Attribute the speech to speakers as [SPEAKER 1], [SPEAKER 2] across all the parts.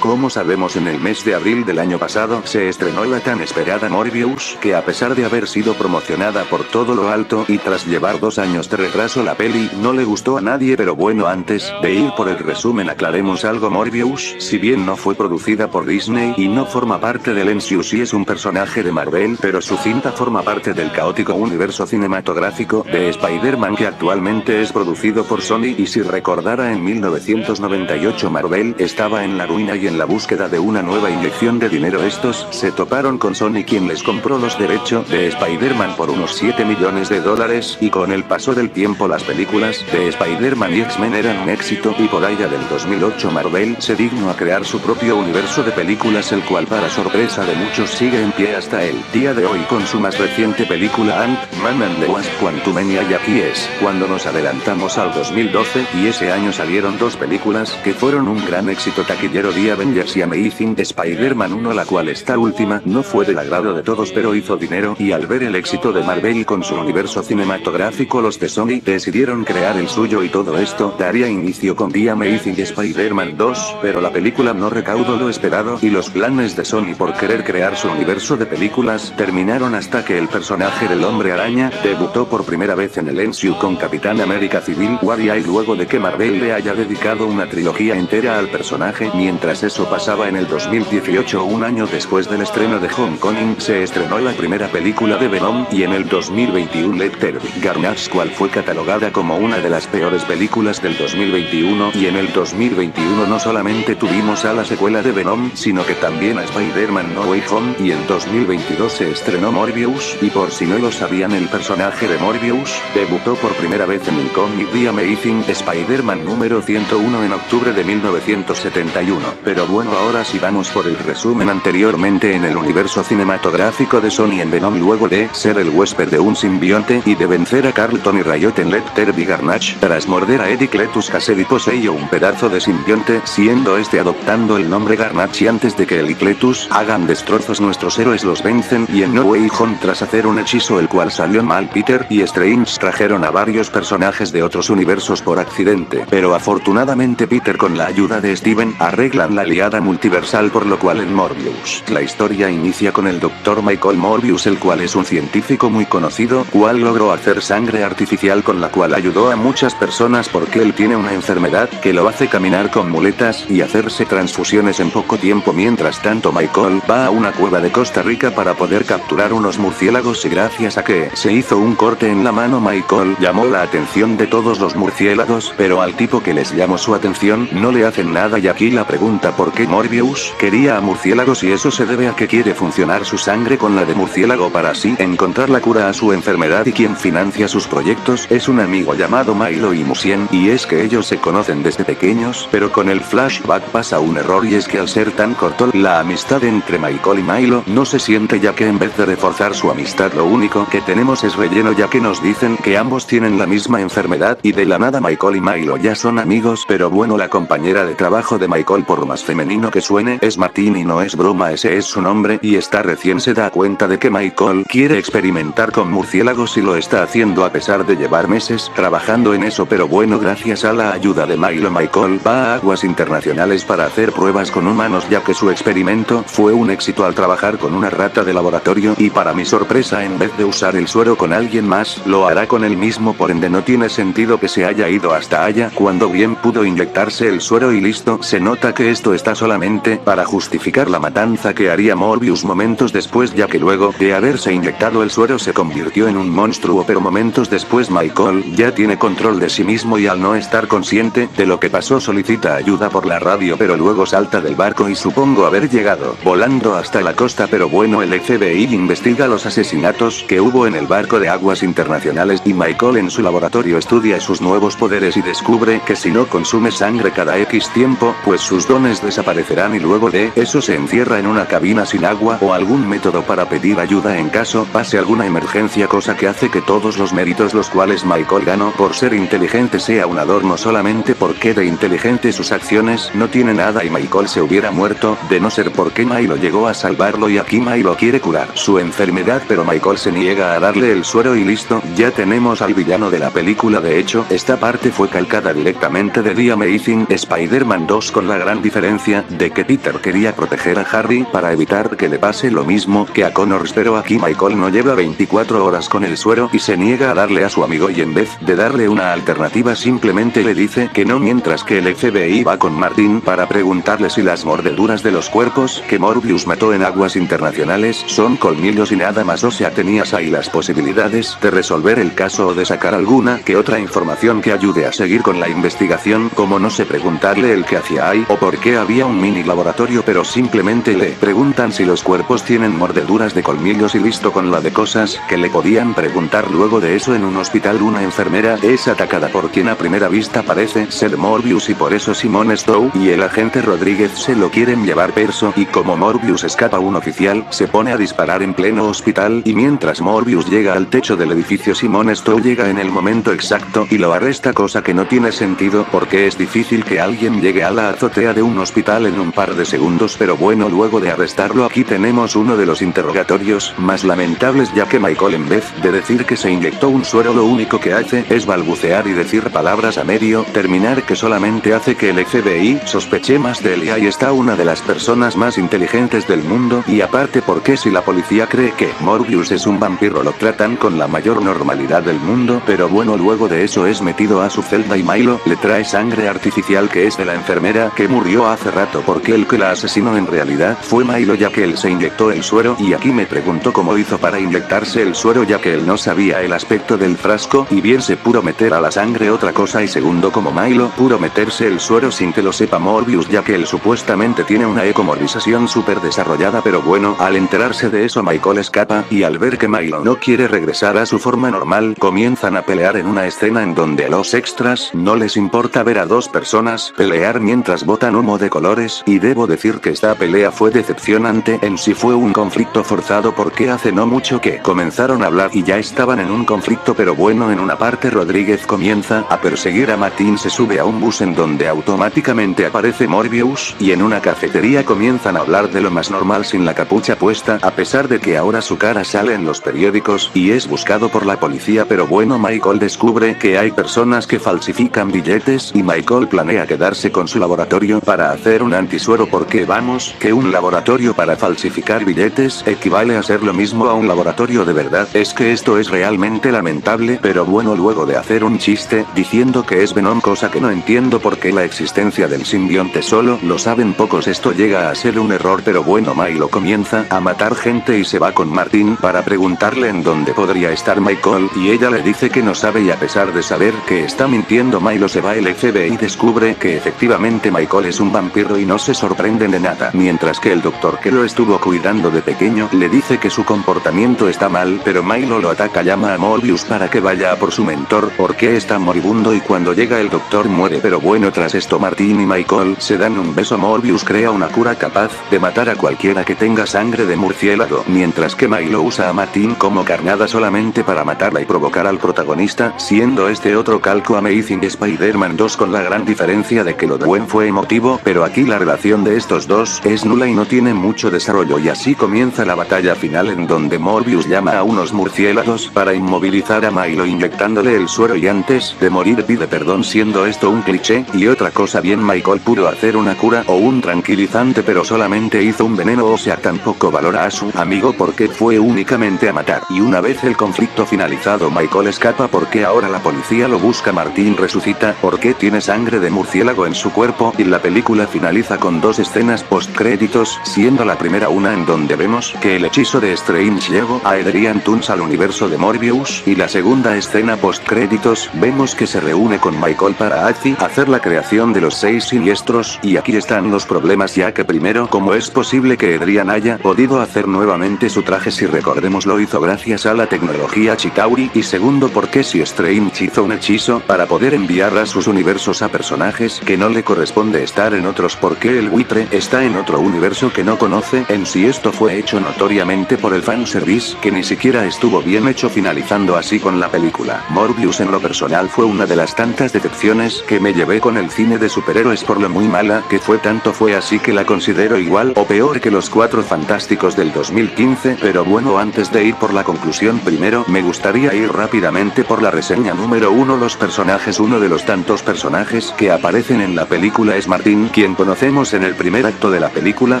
[SPEAKER 1] Como sabemos, en el mes de abril del año pasado se estrenó la tan esperada Morbius, que a pesar de haber sido promocionada por todo lo alto y tras llevar 2 años de retraso la peli no le gustó a nadie. Pero bueno, antes de ir por el resumen aclaremos algo. Morbius, si bien no fue producida por Disney y no forma parte del MCU, sí es un personaje de Marvel, pero su cinta forma parte del caótico universo cinematográfico de Spider-Man, que actualmente es producido por Sony. Y si recordara, en 1998 Marvel estaba en la ruina y en la búsqueda de una nueva inyección de dinero. Estos se toparon con Sony, quien les compró los derechos de Spider-Man por unos 7 millones de dólares, y con el paso del tiempo las películas de Spider-Man y X-Men eran un éxito, y por allá del 2008 Marvel se dignó a crear su propio universo de películas, el cual para sorpresa de muchos sigue en pie hasta el día de hoy con su más reciente película Ant-Man and the Wasp: Quantumania. Y aquí es cuando nos adelantamos al 2012, y ese año salieron 2 películas que fueron un gran éxito taquillero: The Avengers y Amazing Spider-Man 1, la cual esta última no fue del agrado de todos, pero hizo dinero, y al ver el éxito de Marvel con su universo cinematográfico, los de Sony decidieron crear el suyo, y todo esto daría inicio con The Amazing Spider-Man 2, pero la película no recaudó lo esperado, y los planes de Sony por querer crear su universo de películas terminaron hasta que el personaje del Hombre Araña debutó por primera vez en el MCU con Capitán América Civil War, y luego de que Marvel le haya dedicado una trilogía entera al personaje. Mientras eso pasaba, en el 2018, un año después del estreno de Homecoming, se estrenó la primera película de Venom, y en el 2021 Let There Be Carnage, cual fue catalogada como una de las peores películas del 2021, y en el 2021 no solamente tuvimos a la secuela de Venom, sino que también a Spider-Man No Way Home, y en 2022 se estrenó Morbius, y por si no lo sabían, el personaje de Morbius debutó por primera vez en el cómic The Amazing Spider-Man número 101 en octubre de 1971. Pero bueno, ahora sí vamos por el resumen. Anteriormente, en el universo cinematográfico de Sony, en Venom, luego de ser el huésped de un simbionte y de vencer a Carlton y Riot en Let There Be Carnage, tras morder a Eddie, Cletus Kasady poseyó un pedazo de simbionte, siendo este adoptando el nombre Carnage, y antes de que él y Cletus hagan destrozos, nuestros héroes los vencen, y en No Way Home, tras hacer un hechizo el cual salió mal, Peter y Strange trajeron a varios personajes de otros universos por accidente, pero afortunadamente Peter, con la ayuda de Steven, arreglan la liada multiversal, por lo cual en Morbius la historia inicia con el Dr. Michael Morbius, el cual es un científico muy conocido, cual logró hacer sangre artificial con la cual ayudó a muchas personas, porque él tiene una enfermedad que lo hace caminar con muletas y hacerse transfusiones en poco tiempo. Mientras tanto, Michael va a una cueva de Costa Rica para poder capturar unos murciélagos, y gracias a que se hizo un corte en la mano, Michael llamó la atención de todos los murciélagos, pero al tipo que les llamó su atención no le hacen nada. Y aquí la pregunta: ¿por qué Morbius quería a murciélagos? Y eso se debe a que quiere funcionar su sangre con la de murciélago para así encontrar la cura a su enfermedad, y quien financia sus proyectos es un amigo llamado Milo Imusien, y es que ellos se conocen desde pequeños, pero con el flashback pasa un error, y es que al ser tan corto la amistad entre Michael y Milo no se siente, ya que en vez de reforzar su amistad lo único que tenemos es relleno, ya que nos dicen que ambos tienen la misma enfermedad, y de la nada Michael y Milo ya son amigos. Pero bueno, la compañera de trabajo de Michael, por más femenino que suene, es Martin, y no es broma, ese es su nombre, y esta recién se da cuenta de que Michael quiere experimentar con murciélagos, y lo está haciendo a pesar de llevar meses trabajando en eso. Pero bueno, gracias a la ayuda de Milo, Michael va a aguas internacionales para hacer pruebas con humanos, ya que su experimento fue un éxito al trabajar con una rata de laboratorio, y para mi sorpresa, en vez de usar el suero con alguien más, lo hará con él mismo. Por ende no tiene sentido que se haya ido hasta allá cuando bien pudo inyectarse el suero y listo. Se nota que esto está solamente para justificar la matanza que haría Morbius momentos después, ya que luego de haberse inyectado el suero se convirtió en un monstruo. Pero momentos después Michael ya tiene control de sí mismo, y al no estar consciente de lo que pasó solicita ayuda por la radio, pero luego salta del barco y supongo haber llegado volando hasta la costa. Pero bueno, el FBI investiga los asesinatos que hubo en el barco de aguas internacionales, y Michael en su laboratorio estudia sus nuevos poderes y descubre que si no consume sangre cada X tiempo, pues sus dones desaparecerán, y luego de eso se encierra en una cabina sin agua o algún método para pedir ayuda en caso pase alguna emergencia, cosa que hace que todos los méritos los cuales Michael ganó por ser inteligente sea un adorno solamente porque de inteligente sus acciones no tiene nada, y Michael se hubiera muerto de no ser porque Milo llegó a salvarlo, y aquí Milo quiere curar su enfermedad, pero Michael se niega a darle el suero, y listo, ya tenemos al villano de la película. De hecho, esta parte fue calcada directamente de The Amazing Spider-Man 2, con la gran diferencia diferencia de que Peter quería proteger a Harry para evitar que le pase lo mismo que a Connors, pero aquí Michael no lleva 24 horas con el suero y se niega a darle a su amigo, y en vez de darle una alternativa simplemente le dice que no, mientras que el FBI va con Martin para preguntarle si las mordeduras de los cuerpos que Morbius mató en aguas internacionales son colmillos y nada más, o sea, tenías ahí las posibilidades de resolver el caso o de sacar alguna que otra información que ayude a seguir con la investigación, como no sé, preguntarle el que hacía ahí o por qué había un mini laboratorio, pero simplemente le preguntan si los cuerpos tienen mordeduras de colmillos y listo, con la de cosas que le podían preguntar. Luego de eso, en un hospital una enfermera es atacada por quien a primera vista parece ser Morbius, y por eso Simon Stowe y el agente Rodríguez se lo quieren llevar preso, y como Morbius escapa, un oficial se pone a disparar en pleno hospital, y mientras Morbius llega al techo del edificio, Simon Stowe llega en el momento exacto y lo arresta, cosa que no tiene sentido porque es difícil que alguien llegue a la azotea de un hospital en un par de segundos, pero bueno, luego de arrestarlo aquí tenemos uno de los interrogatorios más lamentables, ya que Michael, en vez de decir que se inyectó un suero, lo único que hace es balbucear y decir palabras a medio terminar, que solamente hace que el FBI sospeche más de él. Y ahí está una de las personas más inteligentes del mundo, y aparte, porque si la policía cree que Morbius es un vampiro, lo tratan con la mayor normalidad del mundo, pero bueno, luego de eso es metido a su celda y Milo le trae sangre artificial que es de la enfermera que murió hace rato, porque el que la asesinó en realidad fue Milo, ya que él se inyectó el suero, y aquí me pregunto cómo hizo para inyectarse el suero, ya que él no sabía el aspecto del frasco, y bien se pudo meter a la sangre otra cosa, y segundo, como Milo pudo meterse el suero sin que lo sepa Morbius, ya que él supuestamente tiene una ecomorbización súper desarrollada. Pero bueno, al enterarse de eso Michael escapa, y al ver que Milo no quiere regresar a su forma normal, comienzan a pelear en una escena en donde a los extras no les importa ver a dos personas pelear mientras botan humo de colores, y debo decir que esta pelea fue decepcionante. En sí fue un conflicto forzado, porque hace no mucho que comenzaron a hablar y ya estaban en un conflicto, pero bueno, en una parte Rodríguez comienza a perseguir a Martin, se sube a un bus en donde automáticamente aparece Morbius, y en una cafetería comienzan a hablar de lo más normal sin la capucha puesta, a pesar de que ahora su cara sale en los periódicos y es buscado por la policía. Pero bueno, Michael descubre que hay personas que falsifican billetes, y Michael planea quedarse con su laboratorio para hacer un antisuero, porque vamos, que un laboratorio para falsificar billetes equivale a ser lo mismo a un laboratorio de verdad. Es que esto es realmente lamentable, pero bueno, luego de hacer un chiste diciendo que es Venom, cosa que no entiendo porque la existencia del simbionte solo lo saben pocos, esto llega a ser un error. Pero bueno, Milo comienza a matar gente y se va con Martin para preguntarle en dónde podría estar Michael, y ella le dice que no sabe, y a pesar de saber que está mintiendo Milo se va. El FBI descubre que efectivamente Michael es un vampiro y no se sorprenden de nada, mientras que el doctor que lo estuvo cuidando de pequeño le dice que su comportamiento está mal, pero Milo lo ataca, llama a Morbius para que vaya a por su mentor porque está moribundo, y cuando llega el doctor muere. Pero bueno, tras esto Martin y Michael se dan un beso. Morbius crea una cura capaz de matar a cualquiera que tenga sangre de murciélago, mientras que Milo usa a Martin como carnada solamente para matarla y provocar al protagonista, siendo este otro calco Amazing Spider-Man 2, con la gran diferencia de que lo de Gwen fue emotivo, pero aquí la relación de estos dos es nula y no tiene mucho desarrollo. Y así comienza la batalla final, en donde Morbius llama a unos murciélagos para inmovilizar a Milo inyectándole el suero, y antes de morir pide perdón, siendo esto un cliché. Y otra cosa, bien, Michael pudo hacer una cura o un tranquilizante, pero solamente hizo un veneno, o sea, tampoco valora a su amigo porque fue únicamente a matar. Y una vez el conflicto finalizado, Michael escapa porque ahora la policía lo busca. Martin resucita porque tiene sangre de murciélago en su cuerpo, y la película finaliza con dos escenas postcréditos, siendo la primera una en donde vemos que el hechizo de Strange llegó a Adrian Toomes al universo de Morbius, y la segunda escena postcréditos vemos que se reúne con Michael para hacer la creación de los 6 siniestros. Y aquí están los problemas, ya que primero, ¿cómo es posible que Adrian haya podido hacer nuevamente su traje si recordemos lo hizo gracias a la tecnología Chitauri? Y segundo, ¿por qué si Strange hizo un hechizo para poder enviar a sus universos a personajes que no le corresponde estar en otros, por qué el buitre está en otro universo que no conoce? En sí esto fue hecho notoriamente por el fanservice, que ni siquiera estuvo bien hecho, finalizando así con la película. Morbius en lo personal fue una de las tantas decepciones que me llevé con el cine de superhéroes por lo muy mala que fue, tanto fue así que la considero igual o peor que los Cuatro Fantásticos del 2015. Pero bueno, antes de ir por la conclusión, primero me gustaría ir rápidamente por la reseña número 1. Los personajes. Uno de los tantos personajes que aparecen en la película es Martin, quien conocemos en el primer acto de la película,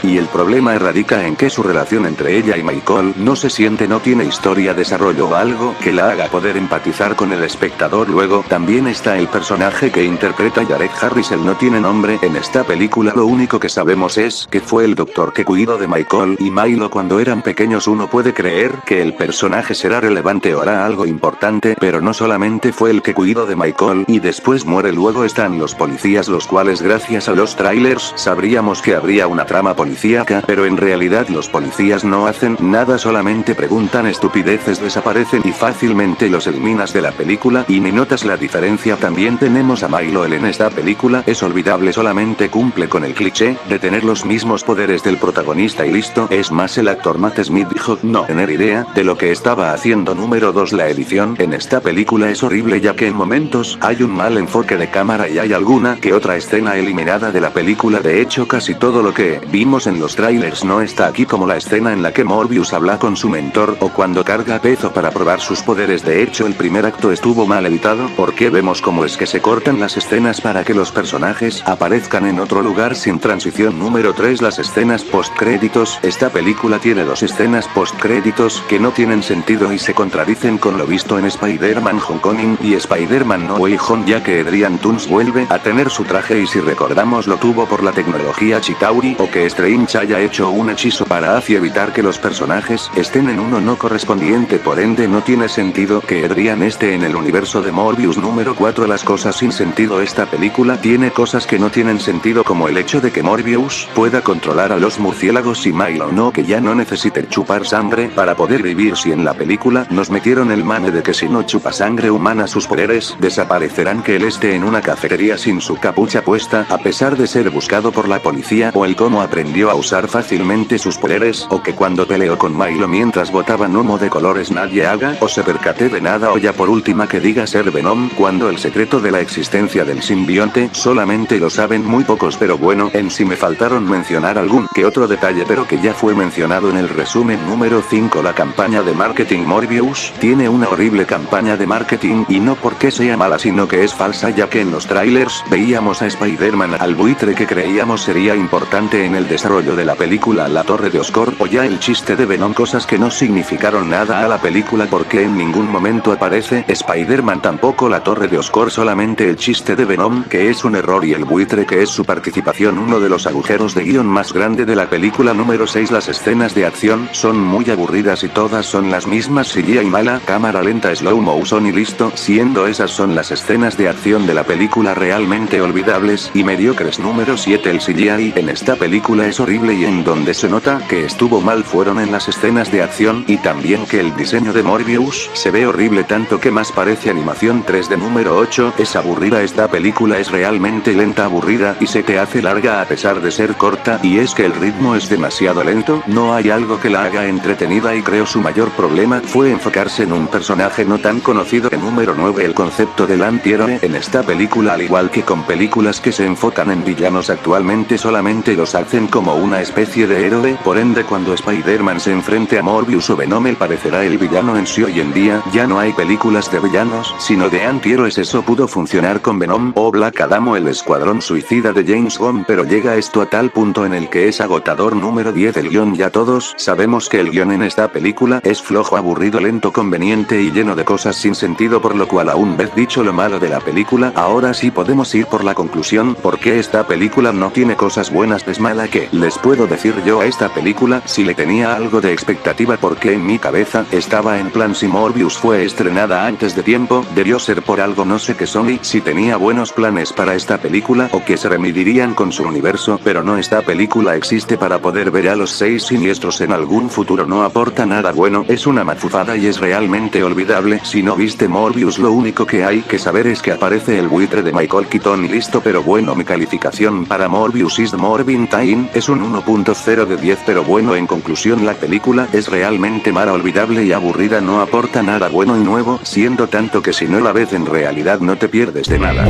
[SPEAKER 1] y el problema radica en que su relación entre ella y Michael no se siente, no tiene historia, desarrollo o algo que la haga poder empatizar con el espectador. Luego, también está el personaje que interpreta Jared Harris, él no tiene nombre en esta película, lo único que sabemos es que fue el doctor que cuidó de Michael y Milo cuando eran pequeños. Uno puede creer que el personaje será relevante o hará algo importante, pero no solamente fue el que cuidó de Michael y después muere. Luego están los policías, los cuales gracias a los trailers sabríamos que habría una trama policíaca, pero en realidad los policías no hacen nada, solamente preguntan estupideces, desaparecen y fácilmente los eliminas de la película y ni notas la diferencia. También tenemos a Milo, él en esta película es olvidable, solamente cumple con el cliché de tener los mismos poderes del protagonista y listo. Es más, el actor Matt Smith dijo no tener idea de lo que estaba haciendo. Número 2. La edición en esta película es horrible, ya que en momentos hay un mal enfoque de cámara y hay alguna que otra escena eliminada de la película. De hecho, casi todo lo que vimos en los trailers no está aquí, como la escena en la que Morbius habla con su mentor o cuando carga peso para probar sus poderes. De hecho, el primer acto estuvo mal editado porque vemos cómo es que se cortan las escenas para que los personajes aparezcan en otro lugar sin transición. Número 3. Las escenas postcréditos. Esta película tiene dos escenas postcréditos que no tienen sentido y se contradicen con lo visto en Spider-Man Homecoming y Spider-Man No Way Home, ya que Adrian Toomes vuelve a tener su traje y si recordamos lo tuvo por la tecnología Chitauri, o que Strange haya hecho un hechizo para así evitar que los personajes estén en uno no correspondiente. Por ende no tiene sentido que Adrian esté en el universo de Morbius. Número 4. Las cosas sin sentido. Esta película tiene cosas que no tienen sentido, como el hecho de que Morbius pueda controlar a los murciélagos y Milo no, que ya no necesite chupar sangre para poder vivir. Si en la película nos metieron el mame de que si no chupa sangre humana sus poderes desaparecerán, que él esté en una cafetería sin su capucha puesta a pesar de ser buscado por la policía, o el cómo aprendió a usar fácilmente sus poderes, o que cuando peleó con Milo mientras botaban humo de colores nadie haga o se percate de nada, o ya por última que diga ser Venom cuando el secreto de la existencia del simbionte solamente lo saben muy pocos. Pero bueno, en sí me faltaron mencionar algún que otro detalle, pero que ya fue mencionado en el resumen. Número 5. La campaña de marketing. Morbius tiene una horrible campaña de marketing, y no porque sea mala sino que es falsa, ya que en los trailers veíamos a Spider-Man, al buitre que creíamos sería importante en el desarrollo de la película, la torre de Oscorp, o ya el chiste de Venom, cosas que no significaron nada a la película porque en ningún momento aparece Spider-Man, tampoco la torre de Oscorp, solamente el chiste de Venom, que es un error, y el buitre, que es su participación, uno de los agujeros de guión más grande de la película. Número 6. Las escenas de acción son muy aburridas y todas son las mismas, CGI mala, cámara lenta, slow motion y listo, siendo esas son las escenas de acción de la película realmente olvidables y mediocres. Número 7. El CGI en esta película es horrible, y en donde se nota que estuvo mal fueron en las escenas de acción, y también que el diseño de Morbius se ve horrible, tanto que más parece animación 3D. Número 8. Es aburrida. Esta película es realmente lenta, aburrida y se te hace larga a pesar de ser corta, y es que el ritmo es demasiado lento, no hay algo que la haga entretenida, y creo su mayor problema fue enfocarse en un personaje no tan conocido. Número 9. El concepto del antihéroe en esta película, al igual que con películas que se enfocan en villanos actualmente, solamente los hacen como una especie de héroe, por ende cuando Spider-Man se enfrente a Morbius o Venom él parecerá el villano en sí. Hoy en día ya no hay películas de villanos sino de antihéroes. Eso pudo funcionar con Venom o Black Adam o el Escuadrón Suicida de James Gunn, pero llega esto a tal punto en el que es agotador. Número 10. El guión. Ya todos sabemos que el guión en esta película es flojo, aburrido, lento, conveniente y lleno de cosas sin sentido, por lo cual, aún vez dicho lo malo de la película, ahora sí podemos ir por la conclusión. ¿Por qué esta película no tiene cosas buenas? Es mala. ¿Qué les puedo decir yo a esta película? Si le tenía algo de expectativa, porque en mi cabeza estaba en plan, si Morbius fue estrenada antes de tiempo, debió ser por algo, no sé qué. Sony si tenía buenos planes para esta película, o que se remedirían con su universo, pero no, esta película existe para poder ver a los 6 siniestros en algún futuro, no aporta nada bueno, es una mafufada y es realmente olvidable. Si no viste Morbius, lo único que hay que saber es que aparece el buitre de Michael Keaton y listo. Pero bueno, mi calificación para Morbius is Morbin Time es un 1.0 de 10, pero bueno, en conclusión la película es realmente mala, olvidable y aburrida, no aporta nada bueno y nuevo, siendo tanto que si no la ves en realidad no te pierdes de nada.